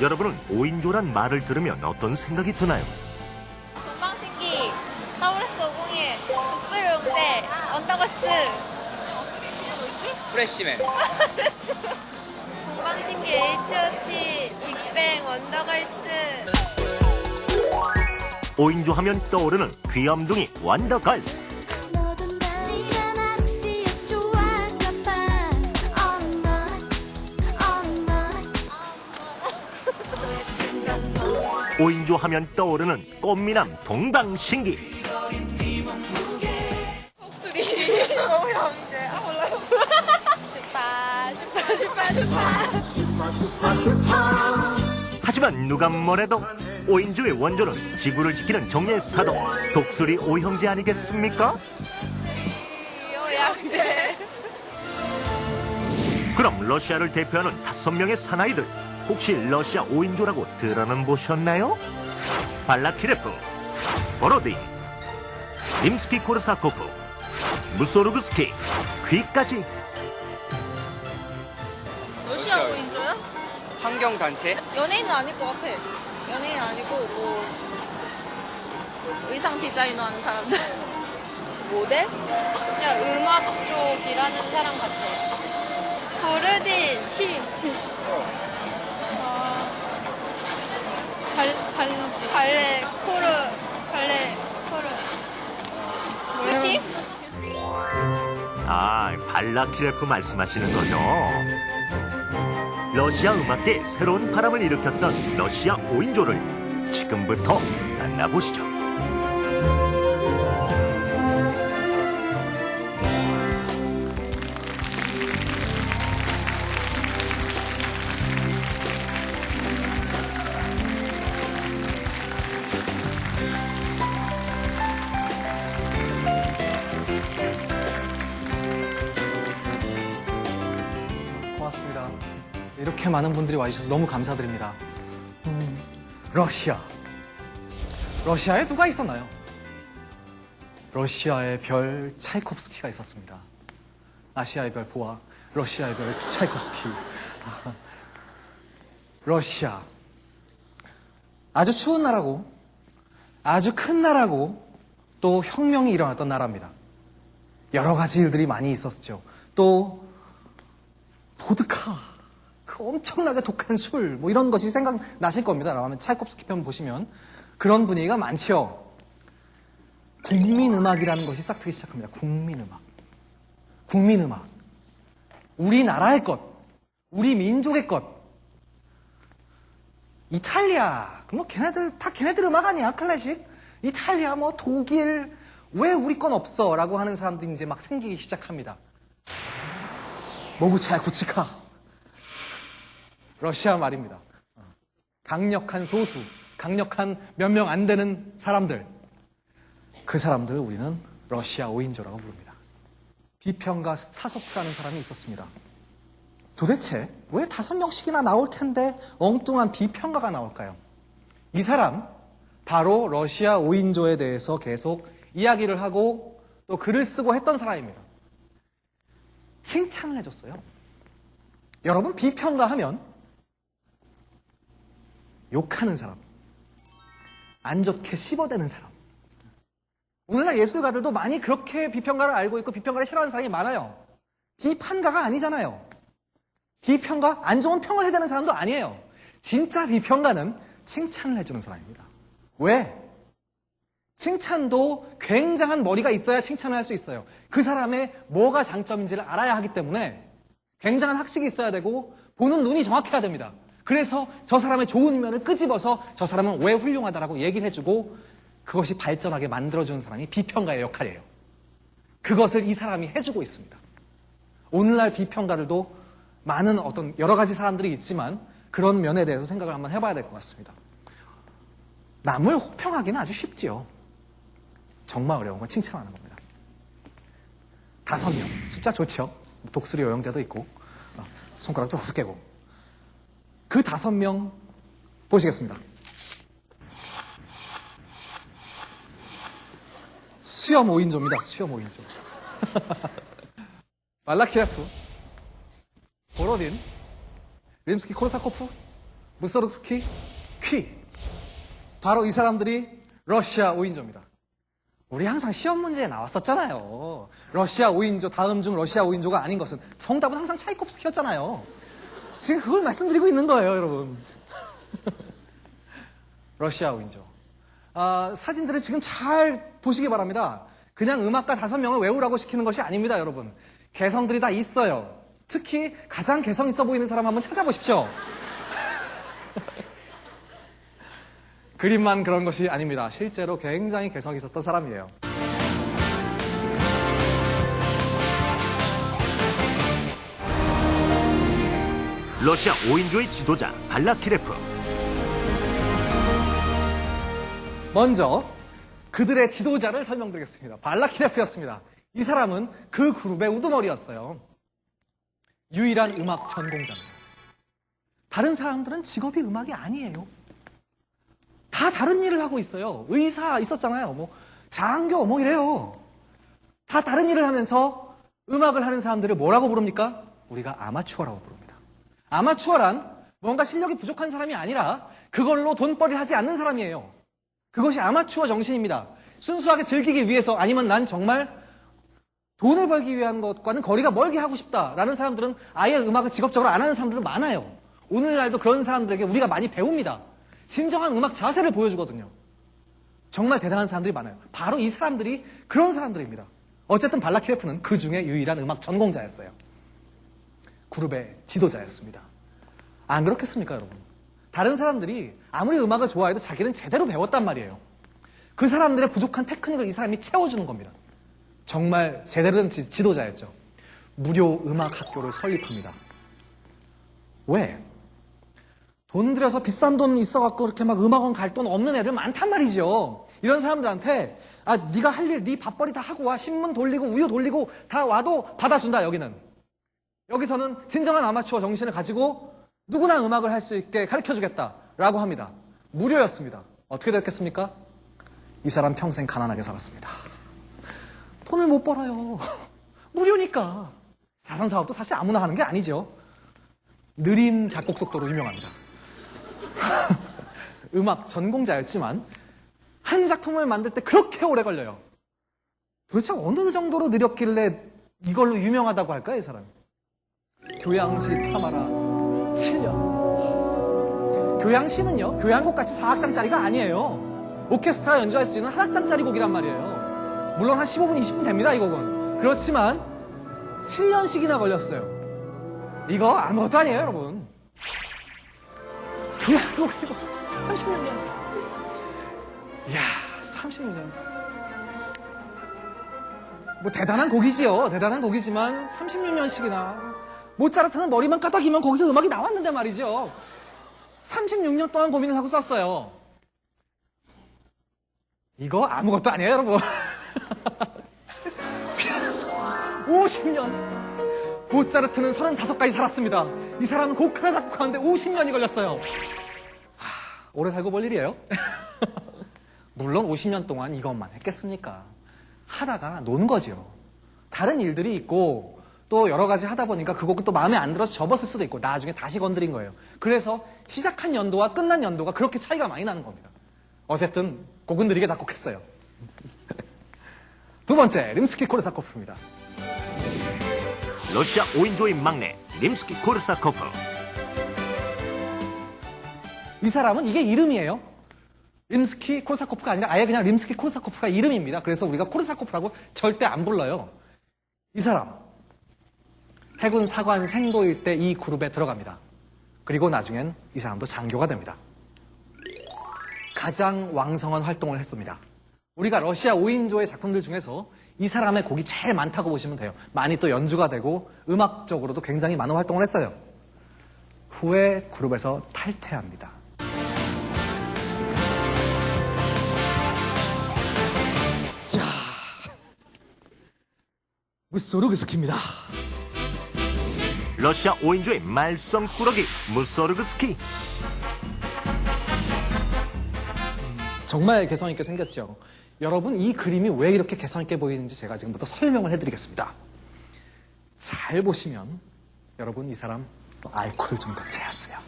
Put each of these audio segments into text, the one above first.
여러분은 5인조란 말을 들으면 어떤 생각이 드나요? 동방신기, WS501, 독수리용대, 언더걸스. 프레시맨. 동방신기, H.O.T, 빅뱅, 원더걸스. 5인조 하면 떠오르는 귀염둥이 원더걸스. 너도 네가 날 혹시 좋아할까봐 oh 5인조 하면 떠오르는 꽃미남 동방신기. 독수리, 너무 영재. 아, 몰라요. 슈파. 하지만 누가 뭐래도 5인조의 원조는 지구를 지키는 정예의 사도 독수리 오형제 아니겠습니까? 영재. 그럼 러시아를 대표하는 5명의 사나이들, 혹시 러시아 5인조라고 들어는 보셨나요? 발라키레프, 보로딘, 림스키-코르사코프, 무소르그스키, 귀까지. 러시아 5인조야? 환경단체. 연예인은 아닐 것 같아. 연예인 아니고, 뭐, 의상 디자이너 하는 사람들. 모델? 그냥 음악 쪽이라는 사람 같아. 보르딘, 키. 발레, 코르. 뭐지? 아, 발라키레프 말씀하시는 거죠? 러시아 음악계에 새로운 바람을 일으켰던 러시아 5인조를 지금부터 만나보시죠. 고맙습니다. 이렇게 많은 분들이 와주셔서 너무 감사드립니다. 러시아. 러시아에 누가 있었나요? 러시아의 별 차이콥스키가 있었습니다. 아시아의 별 보아, 러시아의 별 차이콥스키. 러시아. 아주 추운 나라고, 아주 큰 나라고, 또 혁명이 일어났던 나라입니다. 여러 가지 일들이 많이 있었죠. 또 보드카, 그 엄청나게 독한 술, 뭐 이런 것이 생각나실 겁니다. 아마 차이콥스키 편 보시면 그런 분위기가 많죠. 국민음악이라는 것이 싹 트기 시작합니다. 국민음악. 국민음악. 우리나라의 것, 우리 민족의 것. 이탈리아, 뭐 걔네들 음악 아니야, 클래식? 이탈리아, 뭐 독일, 왜 우리 건 없어? 라고 하는 사람들이 이제 막 생기기 시작합니다. 모구차야 구치카. 러시아 말입니다. 강력한 소수, 강력한 몇 명 안 되는 사람들. 그 사람들을 우리는 러시아 5인조라고 부릅니다. 비평가 스타소프라는 사람이 있었습니다. 도대체 왜 5명씩이나 나올 텐데 엉뚱한 비평가가 나올까요? 이 사람, 바로 러시아 5인조에 대해서 계속 이야기를 하고 또 글을 쓰고 했던 사람입니다. 칭찬을 해줬어요. 여러분, 비평가 하면 욕하는 사람, 안 좋게 씹어대는 사람. 오늘날 예술가들도 많이 그렇게 비평가를 알고 있고 비평가를 싫어하는 사람이 많아요. 비판가가 아니잖아요. 비평가, 안 좋은 평을 해대는 사람도 아니에요. 진짜 비평가는 칭찬을 해주는 사람입니다. 왜? 칭찬도 굉장한 머리가 있어야 칭찬을 할 수 있어요. 그 사람의 뭐가 장점인지를 알아야 하기 때문에 굉장한 학식이 있어야 되고 보는 눈이 정확해야 됩니다. 그래서 저 사람의 좋은 면을 끄집어서 저 사람은 왜 훌륭하다라고 얘기를 해주고 그것이 발전하게 만들어주는 사람이 비평가의 역할이에요. 그것을 이 사람이 해주고 있습니다. 오늘날 비평가들도 많은 어떤 여러 가지 사람들이 있지만 그런 면에 대해서 생각을 한번 해봐야 될 것 같습니다. 남을 호평하기는 아주 쉽지요. 정말 어려운 건 칭찬하는 겁니다. 5명, 숫자 좋죠. 독수리 여행자도 있고 손가락도 5개고 그 5명 보시겠습니다. 수염 5인조입니다. 수염 5인조. 발라키레프, 보로딘, 림스키-코르사코프, 무소르스키, 퀴. 바로 이 사람들이 러시아 5인조입니다. 우리 항상 시험 문제에 나왔었잖아요. 러시아 5인조, 다음 중 러시아 5인조가 아닌 것은 정답은 항상 차이콥스키였잖아요. 지금 그걸 말씀드리고 있는 거예요, 여러분. 러시아 5인조. 사진들을 지금 잘 보시기 바랍니다. 그냥 음악가 5명을 외우라고 시키는 것이 아닙니다, 여러분. 개성들이 다 있어요. 특히 가장 개성 있어 보이는 사람 한번 찾아보십시오. 그림만 그런 것이 아닙니다. 실제로 굉장히 개성 있었던 사람이에요. 러시아 5인조의 지도자 발라키레프. 먼저 그들의 지도자를 설명드리겠습니다. 발라키레프였습니다. 이 사람은 그 그룹의 우두머리였어요. 유일한 음악 전공자입니다. 다른 사람들은 직업이 음악이 아니에요. 다 다른 일을 하고 있어요. 의사 있었잖아요. 장교 이래요. 다 다른 일을 하면서 음악을 하는 사람들을 뭐라고 부릅니까? 우리가 아마추어라고 부릅니다. 아마추어란 뭔가 실력이 부족한 사람이 아니라 그걸로 돈벌이를 하지 않는 사람이에요. 그것이 아마추어 정신입니다. 순수하게 즐기기 위해서 아니면 난 정말 돈을 벌기 위한 것과는 거리가 멀게 하고 싶다라는 사람들은 아예 음악을 직업적으로 안 하는 사람들도 많아요. 오늘날도 그런 사람들에게 우리가 많이 배웁니다. 진정한 음악 자세를 보여주거든요. 정말 대단한 사람들이 많아요. 바로 이 사람들이 그런 사람들입니다. 어쨌든 발라키레프는 그 중에 유일한 음악 전공자였어요. 그룹의 지도자였습니다. 안 그렇겠습니까, 여러분? 다른 사람들이 아무리 음악을 좋아해도 자기는 제대로 배웠단 말이에요. 그 사람들의 부족한 테크닉을 이 사람이 채워주는 겁니다. 정말 제대로 된 지도자였죠. 무료 음악 학교를 설립합니다. 왜? 돈 들여서 비싼 돈 있어갖고 그렇게 막 음악원 갈 돈 없는 애들 많단 말이죠. 이런 사람들한테 네가 할 일, 네 밥벌이 다 하고 와. 신문 돌리고 우유 돌리고 다 와도 받아준다, 여기는. 여기서는 진정한 아마추어 정신을 가지고 누구나 음악을 할 수 있게 가르쳐주겠다라고 합니다. 무료였습니다. 어떻게 됐겠습니까? 이 사람 평생 가난하게 살았습니다. 돈을 못 벌어요. 무료니까. 자선사업도 사실 아무나 하는 게 아니죠. 느린 작곡 속도로 유명합니다. 음악 전공자였지만 한 작품을 만들 때 그렇게 오래 걸려요. 도대체 어느 정도로 느렸길래 이걸로 유명하다고 할까요, 이 사람이? 교양시 타마라 7년. 교양시는요, 교향곡같이 4악장짜리가 아니에요. 오케스트라 연주할 수 있는 한 악장짜리 곡이란 말이에요. 물론 한 15분, 20분 됩니다, 이 곡은. 그렇지만 7년씩이나 걸렸어요. 이거 아무것도 아니에요, 여러분. 교향곡이고 36년. 이야, 36년. 대단한 곡이지요. 대단한 곡이지만 36년씩이나. 모차르트는 머리만 까닥이면 거기서 음악이 나왔는데 말이죠. 36년 동안 고민을 하고 썼어요. 이거 아무것도 아니에요, 여러분. 50년. 모차르트는 35까지 살았습니다. 이 사람은 곡 하나 작곡하는데 50년이 걸렸어요. 오래 살고 볼 일이에요? 물론 50년 동안 이것만 했겠습니까? 하다가 논 거죠. 다른 일들이 있고 또 여러 가지 하다 보니까 그 곡은 또 마음에 안 들어서 접었을 수도 있고 나중에 다시 건드린 거예요. 그래서 시작한 연도와 끝난 연도가 그렇게 차이가 많이 나는 겁니다. 어쨌든 곡은 느리게 작곡했어요. 두 번째, 림스키-코르사코프입니다. 러시아 5인조의 막내 림스키-코르사코프. 이 사람은 이게 이름이에요. 림스키-코르사코프가 아니라 아예 그냥 림스키-코르사코프가 이름입니다. 그래서 우리가 코르사코프라고 절대 안 불러요. 이 사람 해군 사관 생도일 때 이 그룹에 들어갑니다. 그리고 나중엔 이 사람도 장교가 됩니다. 가장 왕성한 활동을 했습니다. 우리가 러시아 5인조의 작품들 중에서 이 사람의 곡이 제일 많다고 보시면 돼요. 많이 또 연주가 되고 음악적으로도 굉장히 많은 활동을 했어요. 후에 그룹에서 탈퇴합니다. 자, 무소르그스키입니다. 러시아 5인조의 말썽꾸러기 무소르그스키. 정말 개성있게 생겼죠. 여러분, 이 그림이 왜 이렇게 개성있게 보이는지 제가 지금부터 설명을 해드리겠습니다. 잘 보시면 여러분, 이 사람 알코올 중독자였어요.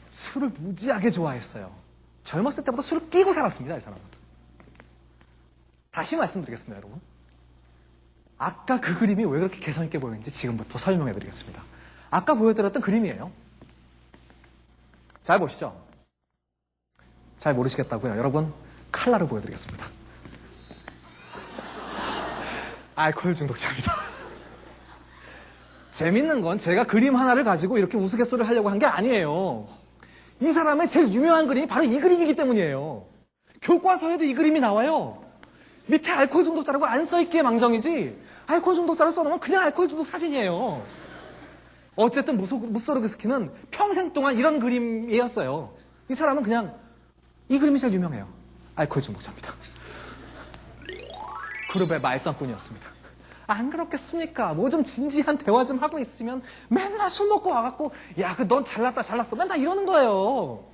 술을 무지하게 좋아했어요. 젊었을 때부터 술을 끼고 살았습니다, 이 사람은. 다시 말씀드리겠습니다, 여러분. 아까 그 그림이 왜 그렇게 개성 있게 보이는지 지금부터 설명해 드리겠습니다. 아까 보여드렸던 그림이에요. 잘 보시죠? 잘 모르시겠다고요? 여러분, 칼라로 보여드리겠습니다. 알코올 중독자입니다. 재밌는 건 제가 그림 하나를 가지고 이렇게 우스갯소리를 하려고 한 게 아니에요. 이 사람의 제일 유명한 그림이 바로 이 그림이기 때문이에요. 교과서에도 이 그림이 나와요. 밑에 알코올 중독자라고 안 써있기에 망정이지 알코올 중독자를 써놓으면 그냥 알코올 중독 사진이에요. 어쨌든 무소르그스키는 평생 동안 이런 그림이었어요. 이 사람은 그냥 이 그림이 제일 유명해요. 알코올 중독자입니다. 그룹의 말썽꾼이었습니다. 안 그렇겠습니까? 뭐 좀 진지한 대화 좀 하고 있으면 맨날 술 먹고 와갖고 야, 넌 잘났다 잘났어 맨날 이러는 거예요.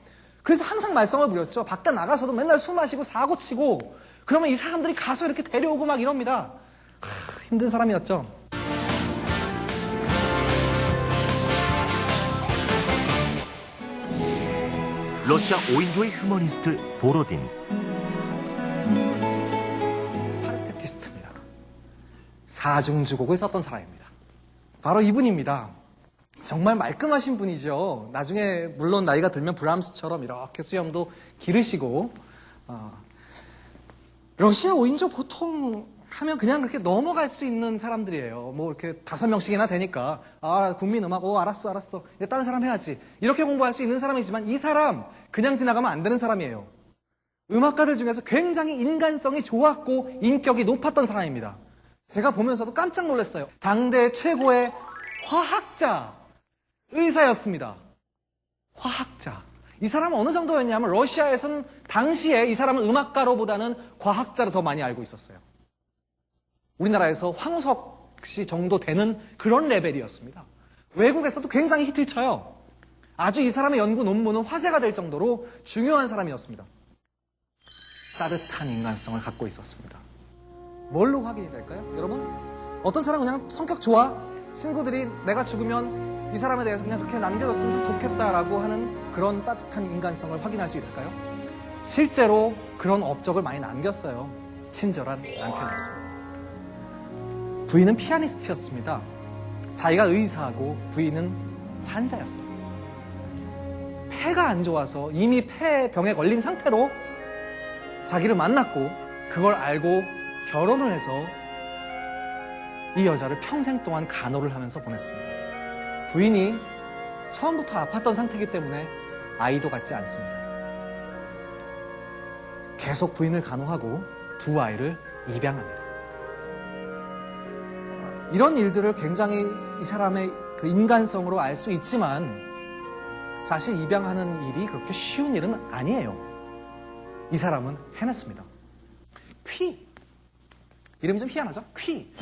그래서 항상 말썽을 부렸죠. 밖에 나가서도 맨날 술 마시고 사고 치고 그러면 이 사람들이 가서 이렇게 데려오고 막 이럽니다. 힘든 사람이었죠. 러시아 5인조의 휴머니스트 보로딘. 화르테티스트입니다. 사중주곡을 썼던 사람입니다. 바로 이분입니다. 정말 말끔하신 분이죠. 나중에 물론 나이가 들면 브람스처럼 이렇게 수염도 기르시고 러시아 5인조 보통 하면 그냥 그렇게 넘어갈 수 있는 사람들이에요. 뭐 이렇게 5명씩이나 되니까 국민음악 알았어 이제 다른 사람 해야지 이렇게 공부할 수 있는 사람이지만 이 사람 그냥 지나가면 안 되는 사람이에요. 음악가들 중에서 굉장히 인간성이 좋았고 인격이 높았던 사람입니다. 제가 보면서도 깜짝 놀랐어요. 당대 최고의 화학자, 의사였습니다. 화학자. 이 사람은 어느 정도였냐면 러시아에서는 당시에 이 사람은 음악가로보다는 과학자로 더 많이 알고 있었어요. 우리나라에서 황우석 씨 정도 되는 그런 레벨이었습니다. 외국에서도 굉장히 히트를 쳐요. 아주 이 사람의 연구 논문은 화제가 될 정도로 중요한 사람이었습니다. 따뜻한 인간성을 갖고 있었습니다. 뭘로 확인이 될까요? 여러분, 어떤 사람은 그냥 성격 좋아? 친구들이 내가 죽으면 이 사람에 대해서 그냥 그렇게 남겨줬으면 참 좋겠다라고 하는 그런 따뜻한 인간성을 확인할 수 있을까요? 실제로 그런 업적을 많이 남겼어요. 친절한 남편이었습니다. 부인은 피아니스트였습니다. 자기가 의사하고 부인은 환자였어요. 폐가 안 좋아서 이미 폐병에 걸린 상태로 자기를 만났고 그걸 알고 결혼을 해서 이 여자를 평생 동안 간호를 하면서 보냈습니다. 부인이 처음부터 아팠던 상태이기 때문에 아이도 갖지 않습니다. 계속 부인을 간호하고 두 아이를 입양합니다. 이런 일들을 굉장히 이 사람의 그 인간성으로 알 수 있지만 사실 입양하는 일이 그렇게 쉬운 일은 아니에요. 이 사람은 해냈습니다. 퀴. 이름이 좀 희한하죠? 퀴.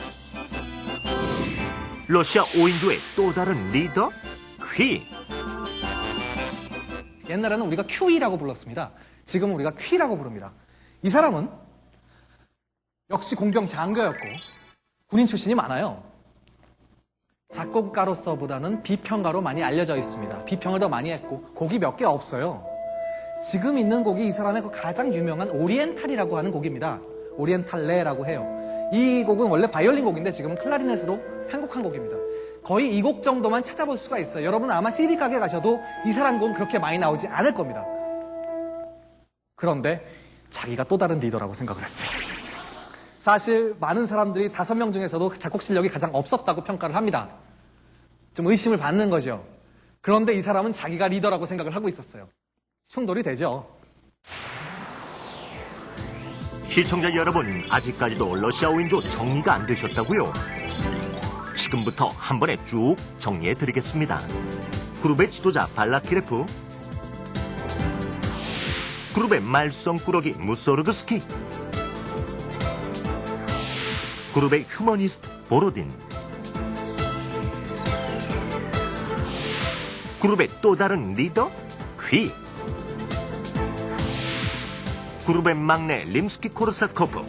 러시아 5인조의 또 다른 리더? 퀴. 옛날에는 우리가 큐이라고 불렀습니다. 지금은 우리가 퀴라고 부릅니다. 이 사람은 역시 공병 장교였고 군인 출신이 많아요. 작곡가로서보다는 비평가로 많이 알려져 있습니다. 비평을 더 많이 했고 곡이 몇 개 없어요. 지금 있는 곡이 이 사람의 그 가장 유명한 오리엔탈이라고 하는 곡입니다. 오리엔탈레라고 해요. 이 곡은 원래 바이올린 곡인데 지금은 클라리넷으로 편곡한 곡입니다. 거의 이 곡 정도만 찾아볼 수가 있어요. 여러분 아마 CD 가게 가셔도 이 사람 곡은 그렇게 많이 나오지 않을 겁니다. 그런데 자기가 또 다른 리더라고 생각을 했어요. 사실 많은 사람들이 5명 중에서도 작곡 실력이 가장 없었다고 평가를 합니다. 좀 의심을 받는 거죠. 그런데 이 사람은 자기가 리더라고 생각을 하고 있었어요. 충돌이 되죠. 시청자 여러분, 아직까지도 러시아 5인조 정리가 안 되셨다고요? 지금부터 한 번에 쭉 정리해 드리겠습니다. 그룹의 지도자 발라키레프, 그룹의 말썽꾸러기 무소르그스키, 그룹의 휴머니스트 보로딘, 그룹의 또 다른 리더 퀴, 그룹의 막내 림스키 코르사코프.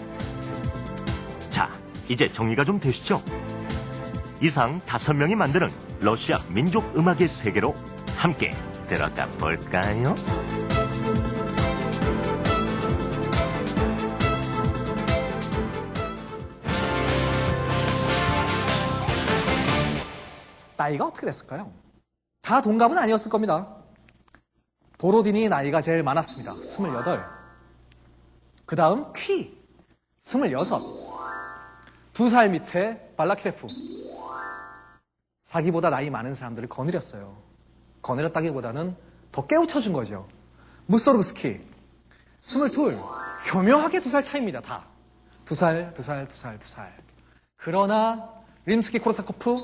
자, 이제 정리가 좀 되시죠? 이상 5명이 만드는 러시아 민족 음악의 세계로 함께 들어가 볼까요? 나이가 어떻게 됐을까요? 다 동갑은 아니었을 겁니다. 보로딘이 나이가 제일 많았습니다. 28. 그 다음 퀴 26. 2살 밑에 발라키레프. 자기보다 나이 많은 사람들을 거느렸어요. 거느렸다기보다는 더 깨우쳐준 거죠. 무소르그스키 22. 교묘하게 2살 차이입니다. 다 2살. 그러나 림스키 코르사코프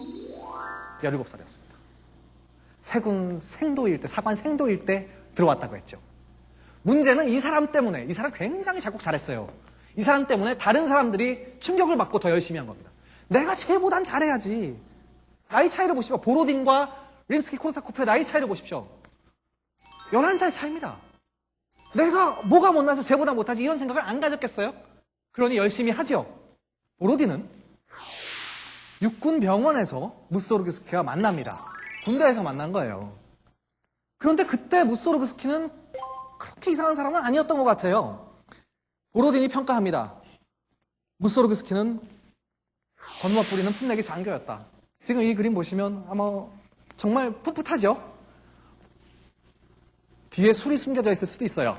17살이었습니다. 해군 생도일 때, 사관 생도일 때 들어왔다고 했죠. 문제는 이 사람 때문에, 이 사람 굉장히 작곡 잘했어요. 이 사람 때문에 다른 사람들이 충격을 받고 더 열심히 한 겁니다. 내가 쟤보단 잘해야지. 나이 차이를 보십시오. 보로딘과 림스키 코르사코프의 나이 차이를 보십시오. 11살 차이입니다. 내가 뭐가 못나서 쟤보다 못하지 이런 생각을 안 가졌겠어요? 그러니 열심히 하죠. 보로딘은 육군 병원에서 무소르그스키와 만납니다. 군대에서 만난 거예요. 그런데 그때 무소르그스키는 그렇게 이상한 사람은 아니었던 것 같아요. 보로딘이 평가합니다. 무소르그스키는 건너 뿌리는 풋내기 장교였다. 지금 이 그림 보시면 아마 정말 풋풋하죠? 뒤에 술이 숨겨져 있을 수도 있어요.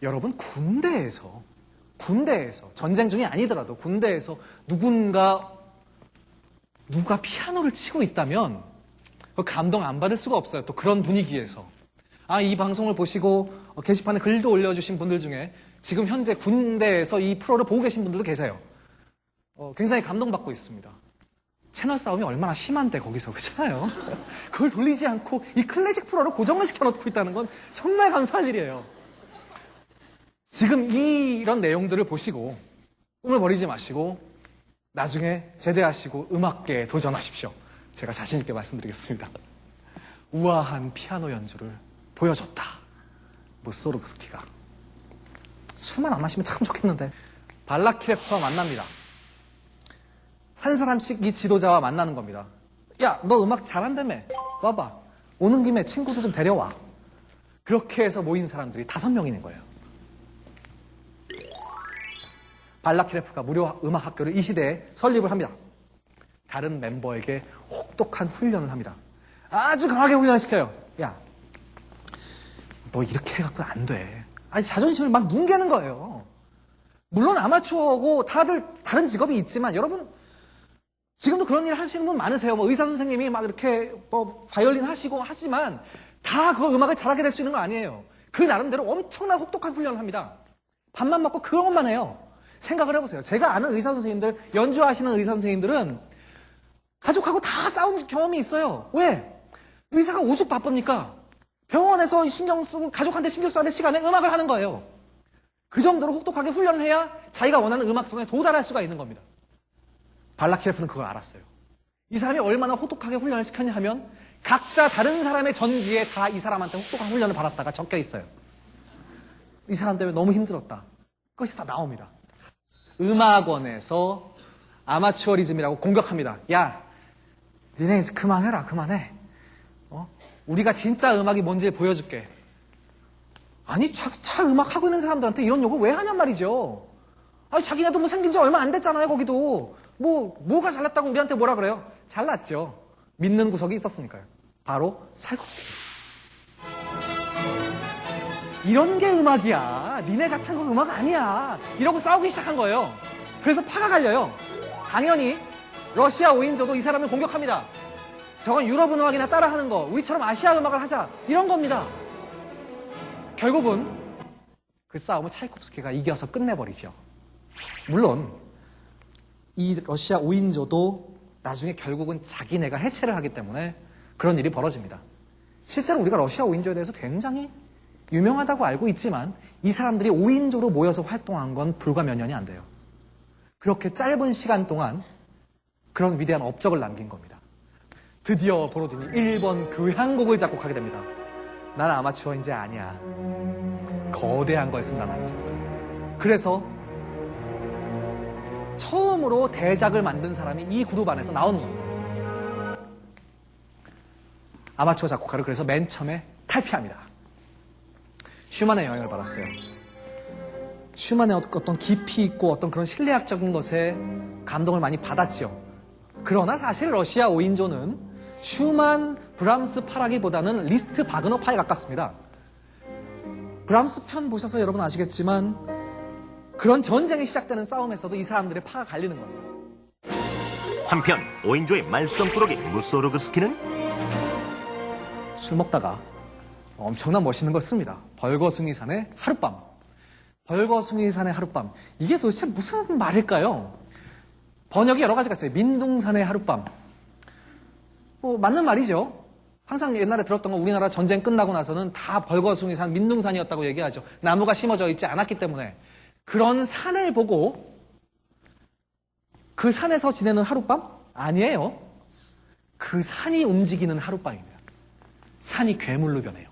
여러분, 군대에서 전쟁 중이 아니더라도 군대에서 누가 피아노를 치고 있다면 감동 안 받을 수가 없어요. 또 그런 분위기에서. 이 방송을 보시고 게시판에 글도 올려주신 분들 중에 지금 현재 군대에서 이 프로를 보고 계신 분들도 계세요. 굉장히 감동받고 있습니다. 채널 싸움이 얼마나 심한데 거기서, 그렇잖아요. 그걸 돌리지 않고 이 클래식 프로를 고정을 시켜놓고 있다는 건 정말 감사할 일이에요. 지금 이런 내용들을 보시고 꿈을 버리지 마시고 나중에 제대하시고 음악계에 도전하십시오. 제가 자신 있게 말씀드리겠습니다. 우아한 피아노 연주를 보여줬다. 무소르그스키가. 술만 안 마시면 참 좋겠는데. 발라키레프와 만납니다. 한 사람씩 이 지도자와 만나는 겁니다. 야, 너 음악 잘한다며. 와봐. 오는 김에 친구도 좀 데려와. 그렇게 해서 모인 사람들이 5명이는 거예요. 발라키레프가 무료 음악 학교를 이 시대에 설립을 합니다. 다른 멤버에게 혹독한 훈련을 합니다. 아주 강하게 훈련을 시켜요. 야, 너 이렇게 해갖고는 안 돼. 자존심을 막 뭉개는 거예요. 물론 아마추어고 다들 다른 직업이 있지만 여러분 지금도 그런 일 하시는 분 많으세요. 의사 선생님이 막 이렇게 바이올린 하시고 하지만 다 그 음악을 잘하게 될 수 있는 거 아니에요. 그 나름대로 엄청난 혹독한 훈련을 합니다. 밥만 먹고 그런 것만 해요. 생각을 해보세요. 제가 아는 의사 선생님들, 연주하시는 의사 선생님들은 가족하고 다 싸운 경험이 있어요. 왜? 의사가 오죽 바쁩니까? 병원에서 신경 쓰고 가족한테 신경 써야 될 시간에 음악을 하는 거예요. 그 정도로 혹독하게 훈련을 해야 자기가 원하는 음악성에 도달할 수가 있는 겁니다. 발라키레프는 그걸 알았어요. 이 사람이 얼마나 혹독하게 훈련을 시켰냐 하면 각자 다른 사람의 전기에 다 이 사람한테 혹독한 훈련을 받았다가 적혀 있어요. 이 사람 때문에 너무 힘들었다. 그것이 다 나옵니다. 음악원에서 아마추어리즘이라고 공격합니다. 야, 니네 그만해라, 그만해. 우리가 진짜 음악이 뭔지 보여줄게. 아니, 차 음악 하고 있는 사람들한테 이런 욕을 왜 하냔 말이죠. 자기네도 생긴 지 얼마 안 됐잖아요, 거기도. 뭐가 잘났다고 우리한테 뭐라 그래요? 잘났죠. 믿는 구석이 있었으니까요. 바로 찰콥스키. 이런 게 음악이야. 니네 같은 거 음악 아니야. 이러고 싸우기 시작한 거예요. 그래서 파가 갈려요. 당연히 러시아 5인조도 이 사람을 공격합니다. 저건 유럽 음악이나 따라하는 거, 우리처럼 아시아 음악을 하자, 이런 겁니다. 결국은 그 싸움을 찰콥스키가 이겨서 끝내버리죠. 물론 이 러시아 5인조도 나중에 결국은 자기네가 해체를 하기 때문에 그런 일이 벌어집니다. 실제로 우리가 러시아 5인조에 대해서 굉장히 유명하다고 알고 있지만 이 사람들이 5인조로 모여서 활동한 건 불과 몇 년이 안 돼요. 그렇게 짧은 시간 동안 그런 위대한 업적을 남긴 겁니다. 드디어 보로딘이 1번 교향곡을 작곡하게 됩니다. 난 아마추어 이제 아니야. 거대한 걸 쓴단 말이죠. 그래서 처음으로 대작을 만든 사람이 이 그룹 안에서 나오는 겁니다. 아마추어 작곡가를 그래서 맨 처음에 탈피합니다. 슈만의 영향을 받았어요. 슈만의 어떤 깊이 있고 어떤 그런 실내악적인 것에 감동을 많이 받았죠. 그러나 사실 러시아 5인조는 슈만, 브람스 파라기보다는 리스트, 바그너파에 가깝습니다. 브람스 편 보셔서 여러분 아시겠지만 그런 전쟁이 시작되는 싸움에서도 이 사람들의 파가 갈리는 겁니다. 한편 5인조의 말썽꾸러기 무소르그스키는 술 먹다가 엄청난 멋있는 걸 씁니다. 벌거숭이산의 하룻밤. 벌거숭이산의 하룻밤. 이게 도대체 무슨 말일까요? 번역이 여러 가지가 있어요. 민둥산의 하룻밤. 맞는 말이죠. 항상 옛날에 들었던 건 우리나라 전쟁 끝나고 나서는 다 벌거숭이산, 민둥산이었다고 얘기하죠. 나무가 심어져 있지 않았기 때문에. 그런 산을 보고 그 산에서 지내는 하룻밤? 아니에요. 그 산이 움직이는 하룻밤입니다. 산이 괴물로 변해요.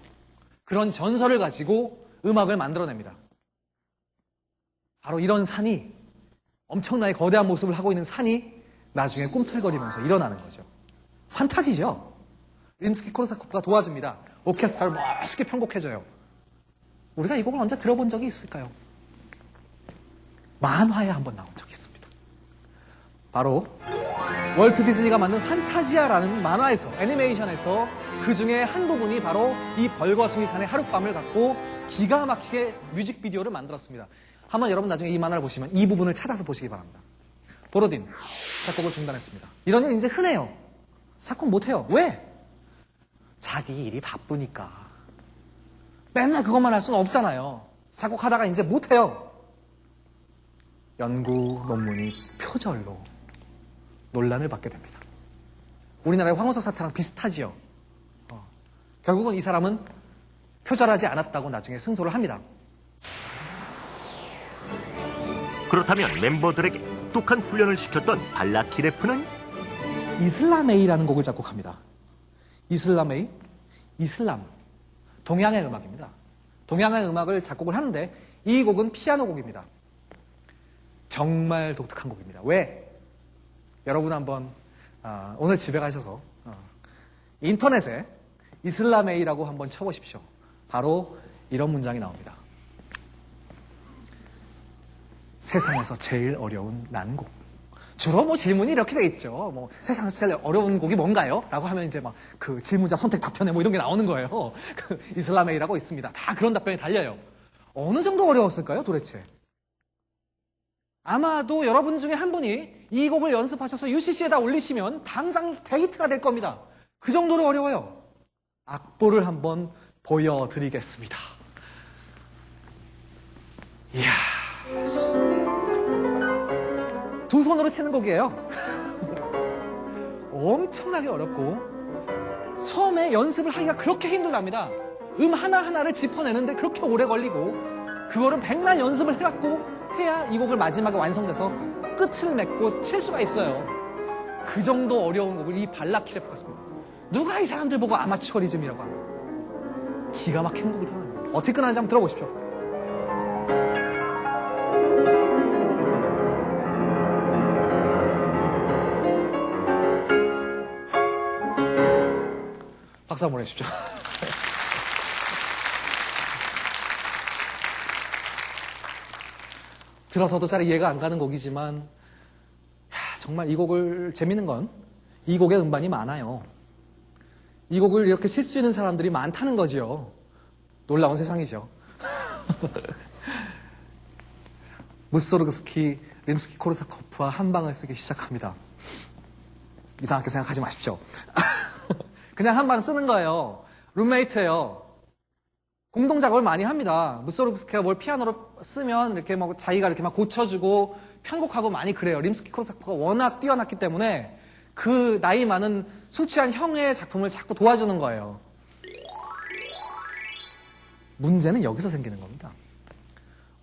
그런 전설을 가지고 음악을 만들어냅니다. 바로 이런 산이, 엄청나게 거대한 모습을 하고 있는 산이 나중에 꿈틀거리면서 일어나는 거죠. 판타지죠. 림스키-코르사코프가 도와줍니다. 오케스트라를 멋있게 편곡해줘요. 우리가 이 곡을 언제 들어본 적이 있을까요? 만화에 한번 나온 적이 있습니다. 바로 월트 디즈니가 만든 판타지아라는 만화에서, 애니메이션에서 그 중에 한 부분이 바로 이 벌거숭이산의 하룻밤을 갖고 기가 막히게 뮤직비디오를 만들었습니다. 한번 여러분 나중에 이 만화를 보시면 이 부분을 찾아서 보시기 바랍니다. 보로딘 작곡을 중단했습니다. 이런 일 이제 흔해요. 작곡 못해요. 왜? 자기 일이 바쁘니까. 맨날 그것만 할 수는 없잖아요. 작곡하다가 이제 못해요. 연구 논문이 표절로 논란을 받게 됩니다. 우리나라의 황우석 사태랑 비슷하지요. 결국은 이 사람은 표절하지 않았다고 나중에 승소를 합니다. 그렇다면 멤버들에게 혹독한 훈련을 시켰던 발라키레프는 이슬람에이라는 곡을 작곡합니다. 이슬람에이, 이슬람, 동양의 음악입니다. 동양의 음악을 작곡을 하는데 이 곡은 피아노 곡입니다. 정말 독특한 곡입니다. 왜? 여러분 한번 오늘 집에 가셔서 인터넷에 이슬람에이라고 한번 쳐보십시오. 바로 이런 문장이 나옵니다. 세상에서 제일 어려운 난곡. 주로 질문이 이렇게 돼 있죠. 세상에서 제일 어려운 곡이 뭔가요? 라고 하면 이제 그 질문자 선택 답변에 이런 게 나오는 거예요. 그 이슬람에이라고 있습니다. 다 그런 답변이 달려요. 어느 정도 어려웠을까요, 도대체? 아마도 여러분 중에 한 분이 이 곡을 연습하셔서 UCC에다 올리시면 당장 데이트가 될 겁니다. 그 정도로 어려워요. 악보를 한번 보여드리겠습니다. 이야, 두 손으로 치는 곡이에요. 엄청나게 어렵고 처음에 연습을 하기가 그렇게 힘들답니다. 하나하나를 짚어내는데 그렇게 오래 걸리고 그거를 백날 연습을 해갖고 해야 이 곡을 마지막에 완성돼서 끝을 맺고 칠 수가 있어요. 그 정도 어려운 곡을 이 발라키레프가 씁니다. 누가 이 사람들 보고 아마추어리즘이라고 합니까? 기가 막히는 곡을 들어요. 어떻게 끝나는지 한번 들어보십시오. 박수 한번 해주십시오. 들어서도 잘 이해가 안 가는 곡이지만 정말 이 곡을 재밌는 건 이 곡에 음반이 많아요. 이 곡을 이렇게 칠 수 있는 사람들이 많다는 거지요. 놀라운 세상이죠. 무소르그스키, 림스키-코르사코프와 한 방을 쓰기 시작합니다. 이상하게 생각하지 마십시오. 그냥 한 방 쓰는 거예요. 룸메이트예요. 공동 작업을 많이 합니다. 무소르그스키가 뭘 피아노로 쓰면 이렇게 자기가 이렇게 고쳐주고 편곡하고 많이 그래요. 림스키-코르사코프가 워낙 뛰어났기 때문에 그 나이 많은 술 취한 형의 작품을 자꾸 도와주는 거예요. 문제는 여기서 생기는 겁니다.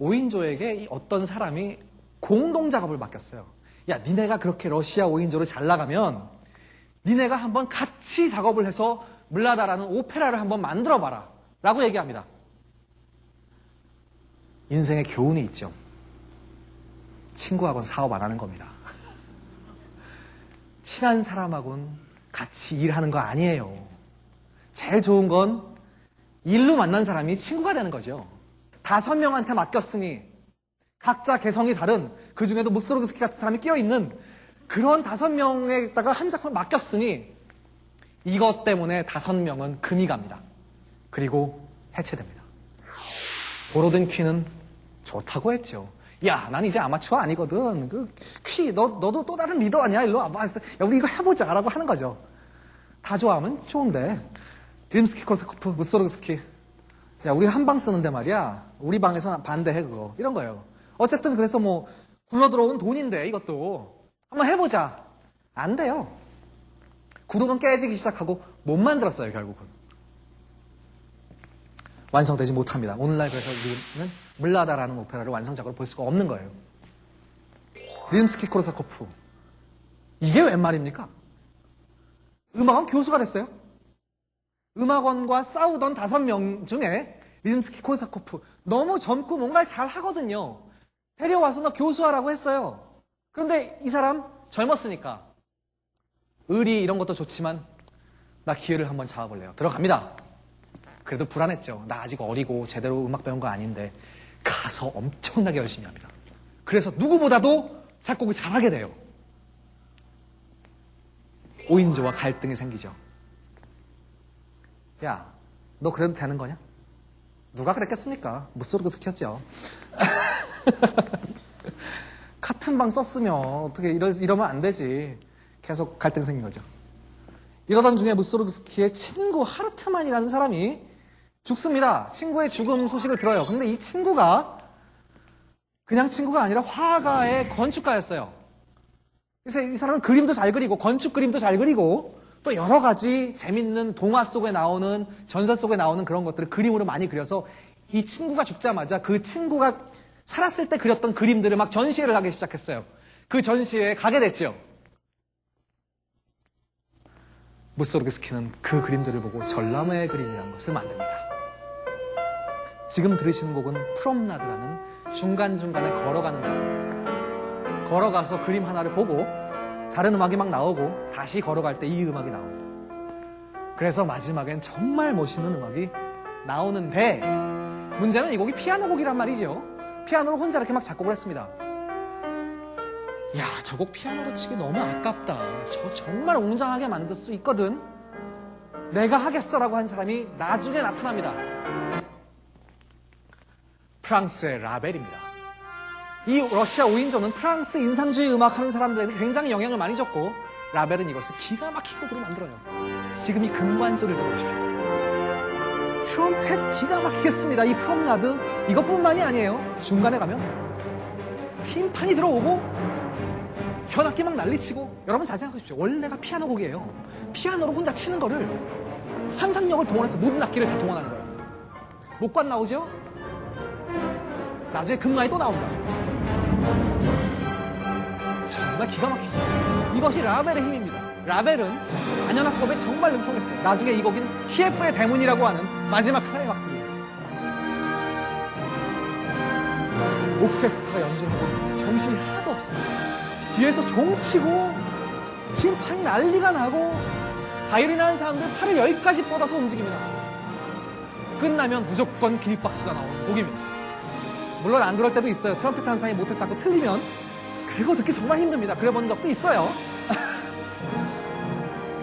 5인조에게 어떤 사람이 공동 작업을 맡겼어요. 야, 니네가 그렇게 러시아 5인조로 잘 나가면 니네가 한번 같이 작업을 해서 물라다라는 오페라를 한번 만들어봐라 라고 얘기합니다. 인생에 교훈이 있죠. 친구하고는 사업 안 하는 겁니다. 친한 사람하고는 같이 일하는 거 아니에요. 제일 좋은 건 일로 만난 사람이 친구가 되는 거죠. 5명한테 맡겼으니 각자 개성이 다른, 그 중에도 무소르그스키 같은 사람이 끼어있는 그런 5명에다가 한 작품을 맡겼으니 이것 때문에 5명은 금이 갑니다. 그리고 해체됩니다. 보로딘 퀴는 좋다고 했죠. 야, 난 이제 아마추어 아니거든. 퀴, 너도 또 다른 리더 아니야? 일로 와봐. 야, 우리 이거 해보자. 라고 하는 거죠. 다 좋아하면 좋은데. 림스키-콜사코프, 무소르그스키. 야, 우리 한 방 쓰는데 말이야. 우리 방에서 반대해, 그거. 이런 거예요. 어쨌든 그래서 뭐, 굴러 들어온 돈인데, 이것도. 한번 해보자. 안 돼요. 그룹은 깨지기 시작하고 못 만들었어요, 결국은. 완성되지 못합니다. 오늘날 그래서 우리는 물라다라는 오페라를 완성작으로 볼 수가 없는 거예요. 림스키-코르사코프. 이게 웬 말입니까? 음악원 교수가 됐어요. 음악원과 싸우던 5명 중에 림스키-코르사코프. 너무 젊고 뭔가를 잘 하거든요. 데려와서 너 교수하라고 했어요. 그런데 이 사람 젊었으니까 의리 이런 것도 좋지만 나 기회를 한번 잡아볼래요. 들어갑니다. 그래도 불안했죠. 나 아직 어리고 제대로 음악 배운 거 아닌데 가서 엄청나게 열심히 합니다. 그래서 누구보다도 작곡을 잘하게 돼요. 5인조와 갈등이 생기죠. 야, 너 그래도 되는 거냐? 누가 그랬겠습니까? 무소르그스키였죠. 같은 방 썼으면 어떻게 이러면 안 되지. 계속 갈등 생긴 거죠. 이러던 중에 무소르그스키의 친구 하르트만이라는 사람이 죽습니다. 친구의 죽음 소식을 들어요. 근데 이 친구가 그냥 친구가 아니라 화가의 건축가였어요. 그래서 이 사람은 그림도 잘 그리고 건축 그림도 잘 그리고 또 여러 가지 재밌는 동화 속에 나오는 전설 속에 나오는 그런 것들을 그림으로 많이 그려서 이 친구가 죽자마자 그 친구가 살았을 때 그렸던 그림들을 막 전시회를 하기 시작했어요. 그 전시회에 가게 됐죠. 무소르그스키는 그 그림들을 보고 전람회의 그림이라는 것을 만듭니다. 지금 들으시는 곡은 프롬나드라는 중간중간에 걸어가는 음악입니다. 걸어가서 그림 하나를 보고 다른 음악이 막 나오고 다시 걸어갈 때 이 음악이 나옵니다. 그래서 마지막엔 정말 멋있는 음악이 나오는데 문제는 이 곡이 피아노 곡이란 말이죠. 피아노로 혼자 이렇게 막 작곡을 했습니다. 야, 저 곡 피아노로 치기 너무 아깝다. 저 정말 웅장하게 만들 수 있거든. 내가 하겠어라고 한 사람이 나중에 나타납니다. 프랑스의 라벨입니다. 이 러시아 5인조는 프랑스 인상주의 음악 하는 사람들에게 굉장히 영향을 많이 줬고 라벨은 이것을 기가 막힌 곡으로 만들어요. 지금 이 금관 소리를 들어보십시오. 트럼펫 기가 막히겠습니다. 이 프롬나드 이것뿐만이 아니에요. 중간에 가면 팀판이 들어오고 현악기 막 난리치고 여러분 잘 생각하십시오. 원래가 피아노 곡이에요. 피아노로 혼자 치는 거를 상상력을 동원해서 모든 악기를 다 동원하는 거예요. 목관 나오죠? 나중에 금관이 또 나옵니다. 정말 기가 막히죠. 이것이 라벨의 힘입니다. 라벨은 단연악법에 정말 능통했어요. 나중에 이 곡인 키예프의 대문이라고 하는 마지막 하나의 박수입니다. 오케스트라가 연주를 하고 있습니다. 정신이 하나도 없습니다. 뒤에서 종치고 팀판이 난리가 나고 바이올린 하는 사람들 팔을 여기까지 뻗어서 움직입니다. 끝나면 무조건 기립박수가 나오는 곡입니다. 물론 안 그럴 때도 있어요. 트럼펫 한 사람이 못해서 자꾸 틀리면 그거 듣기 정말 힘듭니다. 그래 본 적도 있어요.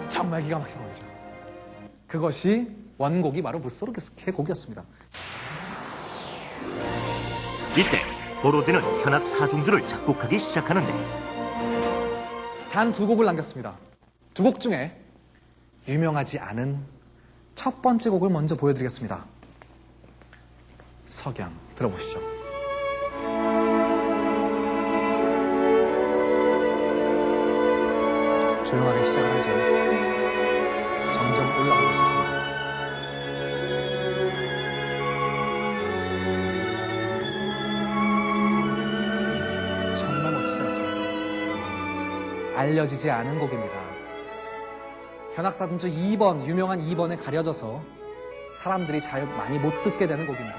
정말 기가 막힌 곡이죠. 그것이 원곡이 바로 무소르그스키의 곡이었습니다. 이때 보로딘은 현악 사중주를 작곡하기 시작하는데 단 2곡을 남겼습니다. 2곡 중에 유명하지 않은 첫 번째 곡을 먼저 보여드리겠습니다. 석양 들어보시죠. 조용하게 시작을 하죠. 점점 올라가기 시작합니다. 정말 멋지지 않습니까? 알려지지 않은 곡입니다. 현악사중주 2번, 유명한 2번에 가려져서 사람들이 잘 많이 못 듣게 되는 곡입니다.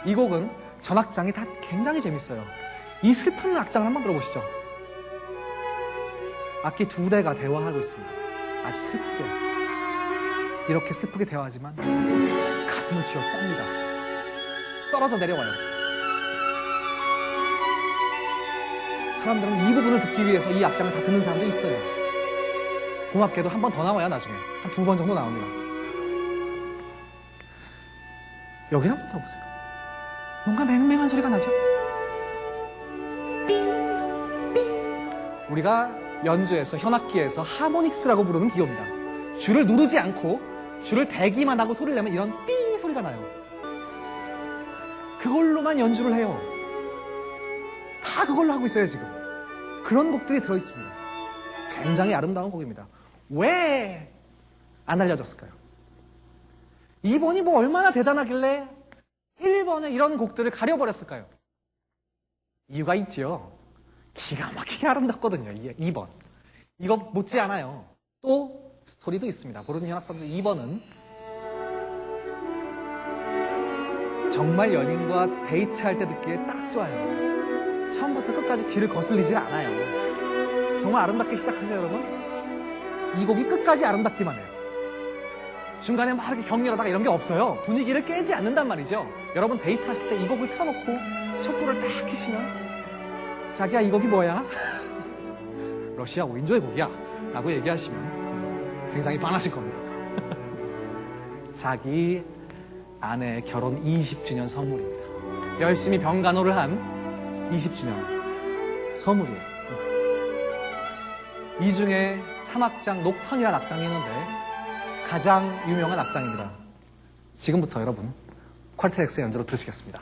이 곡은 전악장이 다 굉장히 재밌어요. 이 슬픈 악장을 한번 들어보시죠. 악기 2대가 대화하고 있습니다. 아주 슬프게. 이렇게 슬프게 대화하지만 가슴을 쥐어 짭니다. 떨어져 내려와요. 사람들은 이 부분을 듣기 위해서 이 악장을 다 듣는 사람도 있어요. 고맙게도 한 번 더 나와요. 나중에 한 2번 정도 나옵니다. 여기 한번 들어보세요. 뭔가 맹맹한 소리가 나죠? 우리가 연주에서 현악기에서 하모닉스라고 부르는 기호입니다. 줄을 누르지 않고 줄을 대기만 하고 소리를 내면 이런 삐 소리가 나요. 그걸로만 연주를 해요. 다 그걸로 하고 있어요 지금. 그런 곡들이 들어있습니다. 굉장히 아름다운 곡입니다. 왜 안 알려졌을까요? 2번이 뭐 얼마나 대단하길래 1번에 이런 곡들을 가려버렸을까요? 이유가 있지요. 기가 막히게 아름답거든요. 2번. 이거 못지않아요. 또 스토리도 있습니다. 고르는 현악선수 2번은 정말 연인과 데이트할 때 듣기에 딱 좋아요. 처음부터 끝까지 귀를 거슬리질 않아요. 정말 아름답게 시작하죠, 여러분? 이 곡이 끝까지 아름답기만 해요. 중간에 막 이렇게 격렬하다가 이런 게 없어요. 분위기를 깨지 않는단 말이죠. 여러분 데이트하실 때 이 곡을 틀어놓고 촛불을 딱 켜시면 자기야 이 곡이 뭐야? 러시아 5인조의 곡이야 라고 얘기하시면 굉장히 반하실 겁니다. 자기 아내 결혼 20주년 선물입니다. 열심히 병간호를 한 20주년 선물이에요. 이 중에 3악장 녹턴이라는 악장이 있는데 가장 유명한 악장입니다. 지금부터 여러분 퀄트렉스의 연주로 들으시겠습니다.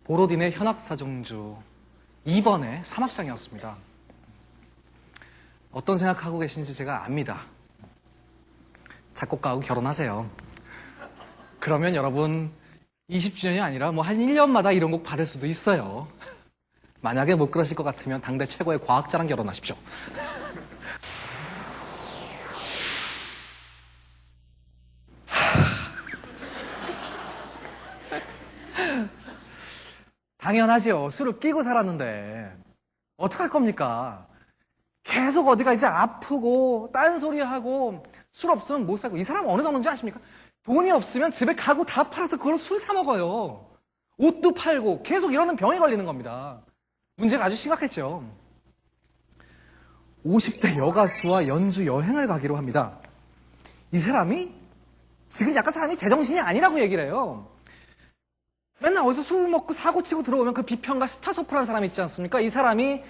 보로딘의 현악사정주 2번의 3악장이었습니다. 어떤 생각하고 계신지 제가 압니다. 작곡가하고 결혼하세요. 그러면 여러분 20주년이 아니라 뭐 한 1년마다 이런 곡 받을 수도 있어요. 만약에 못 그러실 것 같으면 당대 최고의 과학자랑 결혼하십시오. 당연하죠. 술을 끼고 살았는데 어떡할 겁니까? 계속 어디가 이제 아프고 딴소리하고 술 없으면 못 살고. 이 사람 어느 정도인지 아십니까? 돈이 없으면 집에 가구 다 팔아서 그걸로 술 사 먹어요. 옷도 팔고 계속 이러는 병에 걸리는 겁니다. 문제가 아주 심각했죠. 50대 여가수와 연주 여행을 가기로 합니다. 이 사람이 지금 약간 사람이 제정신이 아니라고 얘기를 해요. 맨날 어디서 술 먹고 사고 치고 들어오면 그 비평가 스타소프라는 사람이 있지 않습니까? 이 사람이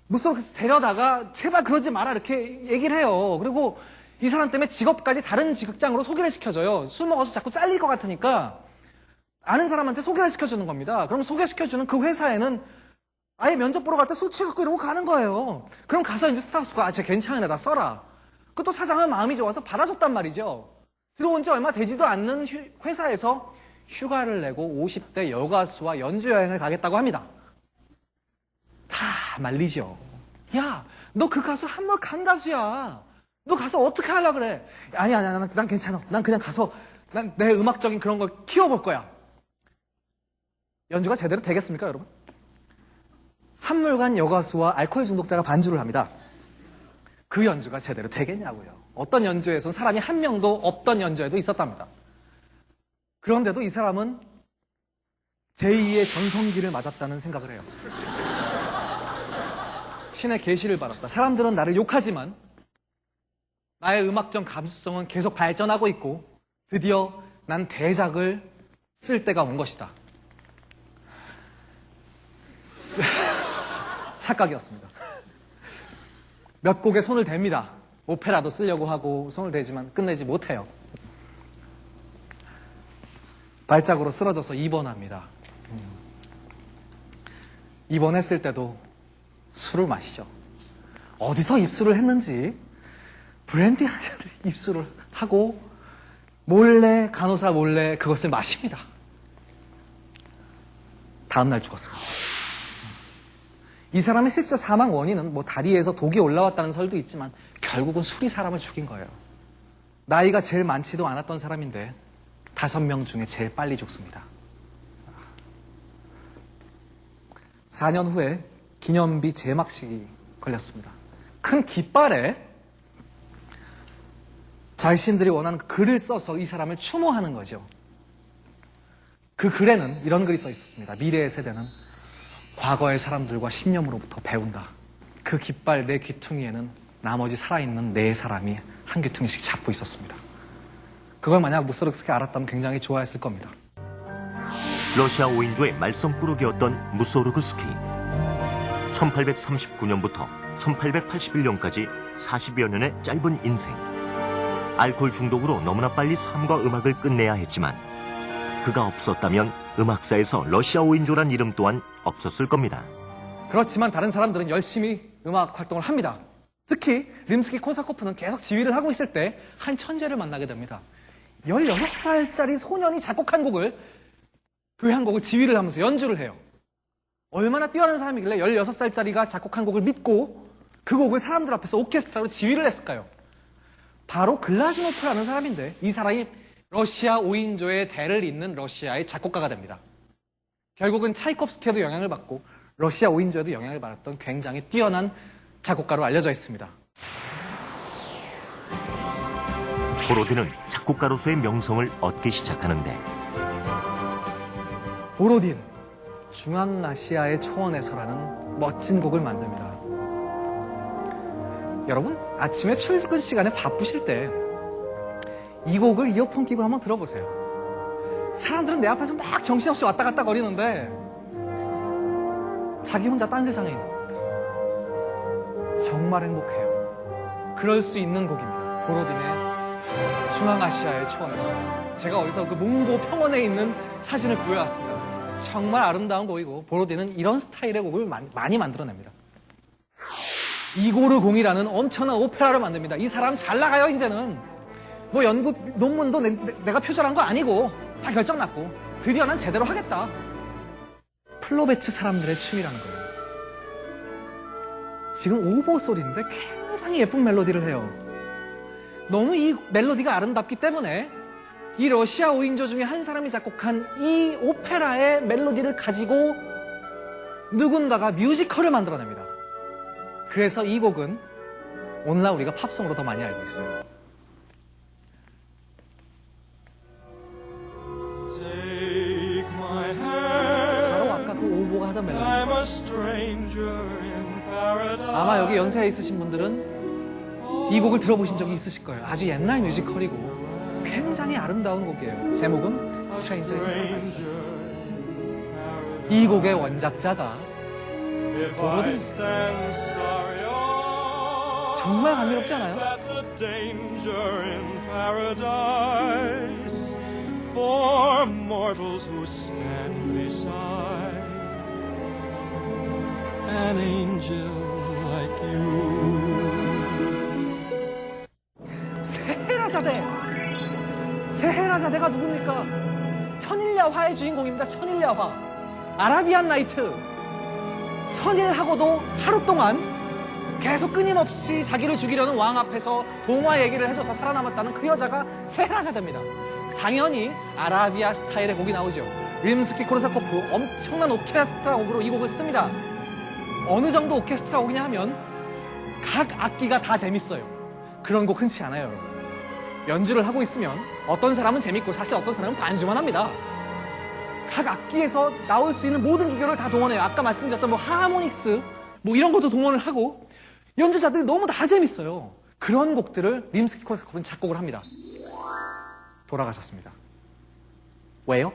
무서워서 데려다가 제발 그러지 마라 이렇게 얘기를 해요. 그리고 이 사람 때문에 직업까지 다른 직장으로 소개를 시켜줘요. 술 먹어서 자꾸 잘릴 것 같으니까 아는 사람한테 소개를 시켜주는 겁니다. 그럼 소개시켜주는 그 회사에는 아예 면접 보러 갈 때 술 취해갖고 이러고 가는 거예요. 그럼 가서 이제 스타프가 쟤 괜찮으네 나 써라. 그것도 사장은 마음이 좋아서 받아줬단 말이죠. 들어온 지 얼마 되지도 않는 회사에서 휴가를 내고 50대 여가수와 연주 여행을 가겠다고 합니다. 다 말리죠. 야, 너 그 가수 한물 간 가수야. 너 가서 어떻게 하려고 그래? 아니야, 난 괜찮아. 난 그냥 가서 난 내 음악적인 그런 걸 키워볼 거야. 연주가 제대로 되겠습니까, 여러분? 한물간 여가수와 알코올 중독자가 반주를 합니다. 그 연주가 제대로 되겠냐고요. 어떤 연주에선 사람이 한 명도 없던 연주에도 있었답니다. 그런데도 이 사람은 제2의 전성기를 맞았다는 생각을 해요. 신의 계시를 받았다. 사람들은 나를 욕하지만 나의 음악적 감수성은 계속 발전하고 있고 드디어 난 대작을 쓸 때가 온 것이다. 착각이었습니다. 몇 곡에 손을 댑니다. 오페라도 쓰려고 하고 손을 대지만 끝내지 못해요. 발작으로 쓰러져서 입원합니다. 입원했을 때도 술을 마시죠. 어디서 입술을 했는지 브랜디 한 잔을 입술을 하고 몰래 간호사 몰래 그것을 마십니다. 다음날 죽었어요. 이 사람의 실제 사망 원인은 뭐 다리에서 독이 올라왔다는 설도 있지만 결국은 술이 사람을 죽인 거예요. 나이가 제일 많지도 않았던 사람인데 5명 중에 제일 빨리 죽습니다. 4년 후에 기념비 제막식이 걸렸습니다. 큰 깃발에 자신들이 원하는 글을 써서 이 사람을 추모하는 거죠. 그 글에는 이런 글이 써 있었습니다. 미래의 세대는 과거의 사람들과 신념으로부터 배운다. 그 깃발 내 귀퉁이에는 나머지 살아있는 네 사람이 한 귀퉁이씩 잡고 있었습니다. 그걸 만약 무소르스키가 알았다면 굉장히 좋아했을 겁니다. 러시아 5인조의 말썽꾸러기였던 무소르그스키. 1839년부터 1881년까지 40여 년의 짧은 인생. 알코올 중독으로 너무나 빨리 삶과 음악을 끝내야 했지만 그가 없었다면 음악사에서 러시아 5인조란 이름 또한 없었을 겁니다. 그렇지만 다른 사람들은 열심히 음악 활동을 합니다. 특히 림스키 콘사코프는 계속 지휘를 하고 있을 때 한 천재를 만나게 됩니다. 16살짜리 소년이 작곡한 곡을 교향곡을 지휘를 하면서 연주를 해요. 얼마나 뛰어난 사람이길래 16살짜리가 작곡한 곡을 믿고 그 곡을 사람들 앞에서 오케스트라로 지휘를 했을까요? 바로 글라즈노프라는 사람인데 이 사람이 러시아 5인조의 대를 잇는 러시아의 작곡가가 됩니다. 결국은 차이콥스키에도 영향을 받고 러시아 5인조에도 영향을 받았던 굉장히 뛰어난 작곡가로 알려져 있습니다. 보로딘은 작곡가로서의 명성을 얻기 시작하는데 보로딘, 중앙아시아의 초원에서라는 멋진 곡을 만듭니다. 여러분, 아침에 출근 시간에 바쁘실 때 이 곡을 이어폰 끼고 한번 들어보세요. 사람들은 내 앞에서 막 정신없이 왔다 갔다 거리는데 자기 혼자 딴 세상에 있는 겁니다. 정말 행복해요. 그럴 수 있는 곡입니다. 보로딘의 중앙아시아의 초원에서. 제가 어디서 그 몽고 평원에 있는 사진을 보여왔습니다. 정말 아름다운 곡이고 보로딘은 이런 스타일의 곡을 많이 만들어냅니다. 이고르 공이라는 엄청난 오페라를 만듭니다. 이 사람 잘 나가요. 이제는 뭐 연구 논문도 내가 표절한 거 아니고 다 결정났고 드디어 난 제대로 하겠다. 플로베츠 사람들의 춤이라는 거예요. 지금 오보 소리인데 굉장히 예쁜 멜로디를 해요. 너무 이 멜로디가 아름답기 때문에 이 러시아 5인조 중에 한 사람이 작곡한 이 오페라의 멜로디를 가지고 누군가가 뮤지컬을 만들어냅니다. 그래서 이 곡은 오늘날 우리가 팝송으로 더 많이 알고 있어요. Take my hand. 바로 아까 그 오보가 하던 멜로디. I'm a stranger in paradise. 아마 여기 연세에 있으신 분들은 이 곡을 들어보신 적이 있으실 거예요. 아주 옛날 뮤지컬이고 굉장히 아름다운 곡이에요. 제목은 Stranger in Paradise. 이 곡의 원작자가 If I stand sorry, 정말 감미롭지 않아요? that's a danger in paradise for mortals who stand beside an angel like you. 세헤라자데가 누굽니까? 천일야화의 주인공입니다. 천일야화. 아라비안 나이트. 천일하고도 하루 동안 계속 끊임없이 자기를 죽이려는 왕 앞에서 동화 얘기를 해줘서 살아남았다는 그 여자가 세헤라자데입니다. 당연히 아라비아 스타일의 곡이 나오죠. 림스키 코르사코프 엄청난 오케스트라 곡으로 이 곡을 씁니다. 어느 정도 오케스트라 곡이냐 하면 각 악기가 다 재밌어요. 그런 곡 흔치 않아요, 여러분. 연주를 하고 있으면 어떤 사람은 재밌고 사실 어떤 사람은 반주만 합니다. 각 악기에서 나올 수 있는 모든 기교를 다 동원해요. 아까 말씀드렸던 뭐 하모닉스 뭐 이런 것도 동원을 하고 연주자들이 너무 다 재밌어요. 그런 곡들을 림스키-코르사코프는 작곡을 합니다. 돌아가셨습니다. 왜요?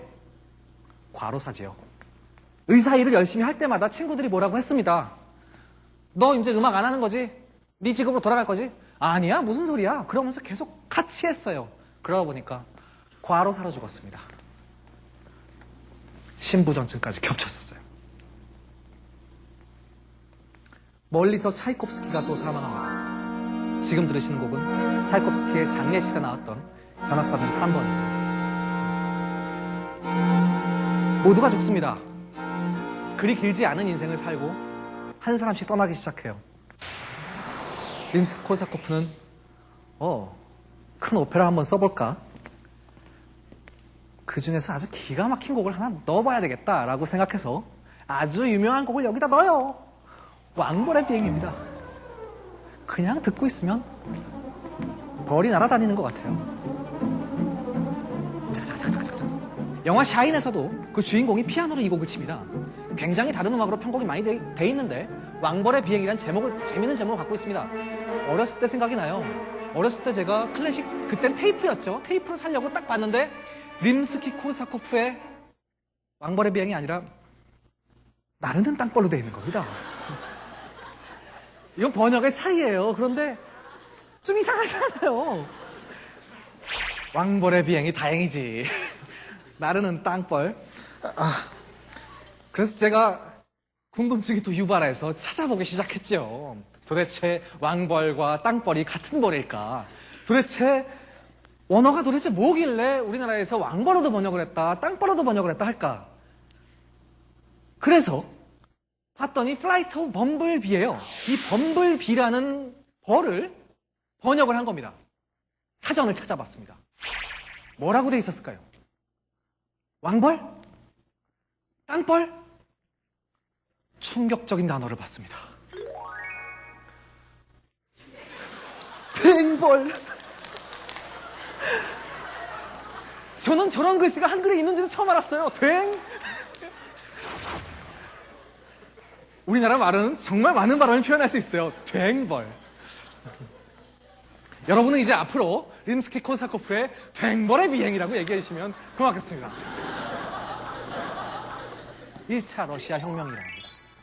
과로사지요. 의사 일을 열심히 할 때마다 친구들이 뭐라고 했습니다. 너 이제 음악 안 하는 거지? 네 직업으로 돌아갈 거지? 아니야, 무슨 소리야? 그러면서 계속 같이 했어요. 그러다 보니까 과로사로 죽었습니다. 신부전증까지 겹쳤었어요. 멀리서 차이콥스키가 또 사망합니다. 지금 들으시는 곡은 차이콥스키의 장례식에 나왔던 현악사들 3번입니다. 모두가 죽습니다. 그리 길지 않은 인생을 살고 한 사람씩 떠나기 시작해요. 림스키-코르사코프는 큰 오페라 한번 써볼까? 그 중에서 아주 기가 막힌 곡을 하나 넣어봐야 되겠다라고 생각해서 아주 유명한 곡을 여기다 넣어요. 왕벌의 비행입니다. 그냥 듣고 있으면 벌이 날아다니는 것 같아요. 영화 샤인에서도 그 주인공이 피아노로 이 곡을 칩니다. 굉장히 다른 음악으로 편곡이 많이 돼 있는데 왕벌의 비행이란 재밌는 제목을 갖고 있습니다. 어렸을 때 생각이 나요. 어렸을 때 제가 클래식, 그땐 테이프였죠. 테이프를 사려고 딱 봤는데 림스키-코르사코프의 왕벌의 비행이 아니라 나르는 땅벌로 되어 있는 겁니다. 이건 번역의 차이예요. 그런데 좀 이상하지 않아요? 왕벌의 비행이 다행이지. 나르는 땅벌. 그래서 제가 궁금증이 또 유발해서 찾아보기 시작했죠. 도대체 왕벌과 땅벌이 같은 벌일까? 도대체 원어가 도대체 뭐길래 우리나라에서 왕벌로도 번역을 했다, 땅벌로도 번역을 했다 할까? 그래서 봤더니 플라이트 오브 범블비예요. 이 범블비라는 벌을 번역을 한 겁니다. 사전을 찾아봤습니다. 뭐라고 돼 있었을까요? 왕벌? 땅벌? 충격적인 단어를 봤습니다. 댕벌. 저는 저런 글씨가 한글에 있는지도 처음 알았어요. 댕. 우리나라 말은 정말 많은 발언을 표현할 수 있어요. 댕벌. 여러분은 이제 앞으로 림스키-코르사코프의 댕벌의 비행이라고 얘기해 주시면 고맙겠습니다. 1차 러시아 혁명이 일어납니다.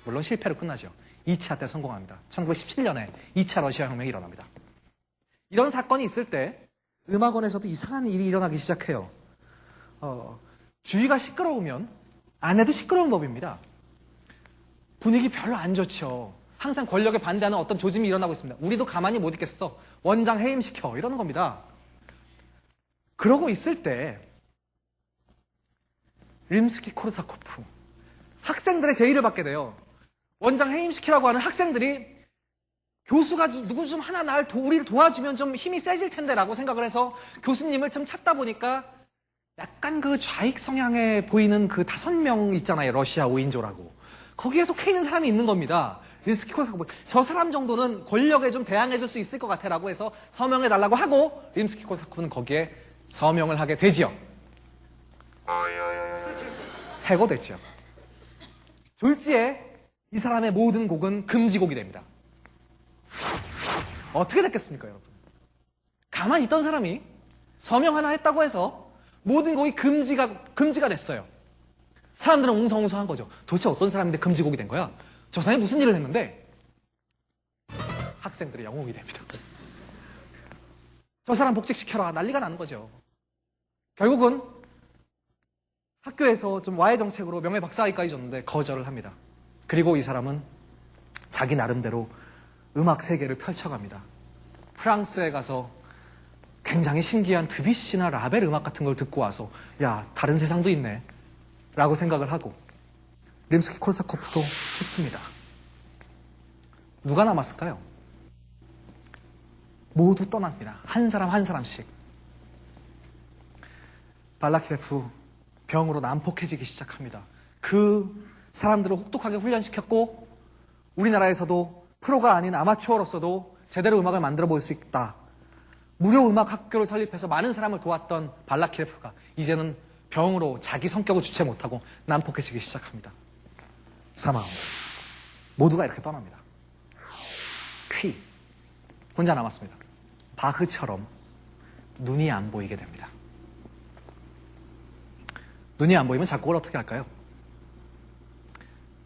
물론 실패로 끝나죠. 2차 때 성공합니다. 1917년에 2차 러시아 혁명이 일어납니다. 이런 사건이 있을 때 음악원에서도 이상한 일이 일어나기 시작해요. 주위가 시끄러우면 안 해도 시끄러운 법입니다. 분위기 별로 안 좋죠. 항상 권력에 반대하는 어떤 조짐이 일어나고 있습니다. 우리도 가만히 못 있겠어. 원장 해임시켜. 이러는 겁니다. 그러고 있을 때 림스키-코르사코프 학생들의 제의를 받게 돼요. 원장 해임시키라고 하는 학생들이 교수가 누구 좀 하나 우리를 도와주면 좀 힘이 세질 텐데 라고 생각을 해서 교수님을 좀 찾다 보니까 약간 그 좌익 성향에 보이는 그 5명 있잖아요. 러시아 5인조라고. 거기에 속해 있는 사람이 있는 겁니다. 림스키-코르사코프. 저 사람 정도는 권력에 좀 대항해줄 수 있을 것 같아라고 해서 서명해달라고 하고 림스키-코르사코프는 거기에 서명을 하게 되지요. 해고됐죠. 졸지에 이 사람의 모든 곡은 금지곡이 됩니다. 어떻게 됐겠습니까, 여러분? 가만히 있던 사람이 서명 하나 했다고 해서 모든 곡이 금지가 됐어요. 사람들은 웅성웅성한 거죠. 도대체 어떤 사람인데 금지곡이 된 거야? 저 사람이 무슨 일을 했는데? 학생들의 영웅이 됩니다. 저 사람 복직시켜라. 난리가 나는 거죠. 결국은 학교에서 좀 와해 정책으로 명예 박사학위까지 줬는데 거절을 합니다. 그리고 이 사람은 자기 나름대로 음악 세계를 펼쳐갑니다. 프랑스에 가서 굉장히 신기한 드뷔시나 라벨 음악 같은 걸 듣고 와서 야, 다른 세상도 있네 라고 생각을 하고 림스키-코르사코프도 죽습니다. 누가 남았을까요? 모두 떠납니다. 한 사람 한 사람씩. 발라키레프 병으로 난폭해지기 시작합니다. 그 사람들을 혹독하게 훈련시켰고 우리나라에서도 프로가 아닌 아마추어로서도 제대로 음악을 만들어 볼 수 있다. 무료 음악 학교를 설립해서 많은 사람을 도왔던 발라키레프가 이제는 병으로 자기 성격을 주체 못하고 난폭해지기 시작합니다. 사망합니다. 모두가 이렇게 떠납니다. 퀴 혼자 남았습니다. 바흐처럼 눈이 안 보이게 됩니다. 눈이 안 보이면 작곡을 어떻게 할까요?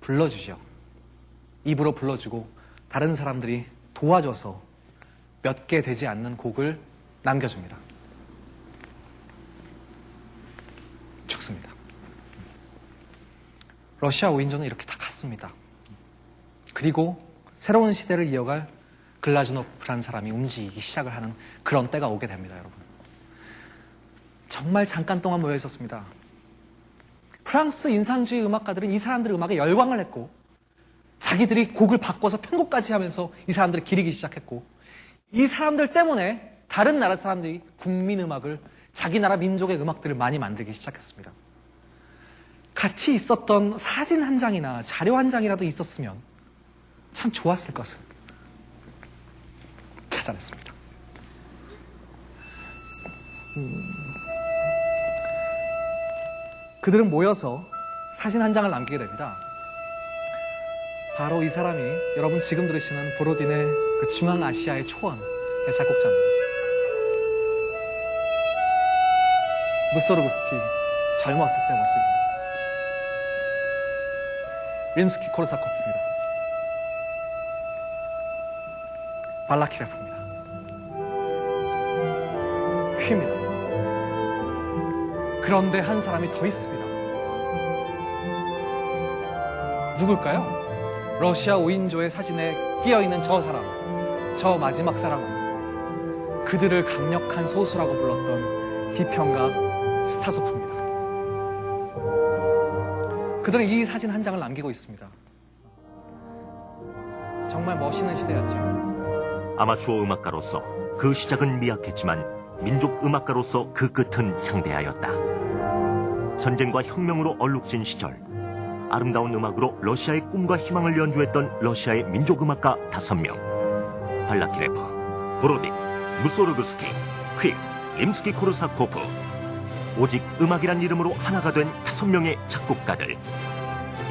불러주죠. 입으로 불러주고 다른 사람들이 도와줘서 몇 개 되지 않는 곡을 남겨줍니다. 죽습니다. 러시아 5인조는 이렇게 다 갔습니다. 그리고 새로운 시대를 이어갈 글라즈노프라는 사람이 움직이기 시작을 하는 그런 때가 오게 됩니다, 여러분. 정말 잠깐 동안 모여 있었습니다. 프랑스 인상주의 음악가들은 이 사람들의 음악에 열광을 했고 자기들이 곡을 바꿔서 편곡까지 하면서 이 사람들을 기리기 시작했고 이 사람들 때문에 다른 나라 사람들이 국민 음악을 자기 나라 민족의 음악들을 많이 만들기 시작했습니다. 같이 있었던 사진 한 장이나 자료 한 장이라도 있었으면 참 좋았을 것을 찾아냈습니다. 그들은 모여서 사진 한 장을 남기게 됩니다. 바로 이 사람이 여러분 지금 들으시는 보로딘의 그 중앙아시아의 초원의 작곡자입니다. 무소르그스키 젊었을 때 모습입니다. 림스키-코르사코프입니다. 발라키레프입니다. 휘입니다. 그런데 한 사람이 더 있습니다. 누굴까요? 러시아 5인조의 사진에 끼어있는 저 사람, 저 마지막 사람은 그들을 강력한 소수라고 불렀던 비평가 스타소프입니다. 그들은 이 사진 한 장을 남기고 있습니다. 정말 멋있는 시대였죠. 아마추어 음악가로서 그 시작은 미약했지만 민족 음악가로서 그 끝은 창대하였다. 전쟁과 혁명으로 얼룩진 시절 아름다운 음악으로 러시아의 꿈과 희망을 연주했던 러시아의 민족 음악가 5명 발라키레프, 보로딘, 무소르그스키, 퀴, 림스키-코르사코프 오직 음악이란 이름으로 하나가 된 5명의 작곡가들.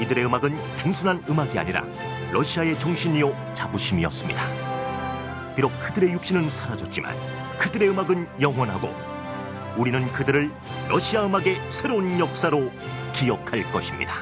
이들의 음악은 단순한 음악이 아니라 러시아의 정신이요 자부심이었습니다. 비록 그들의 육신은 사라졌지만 그들의 음악은 영원하고 우리는 그들을 러시아 음악의 새로운 역사로 기억할 것입니다.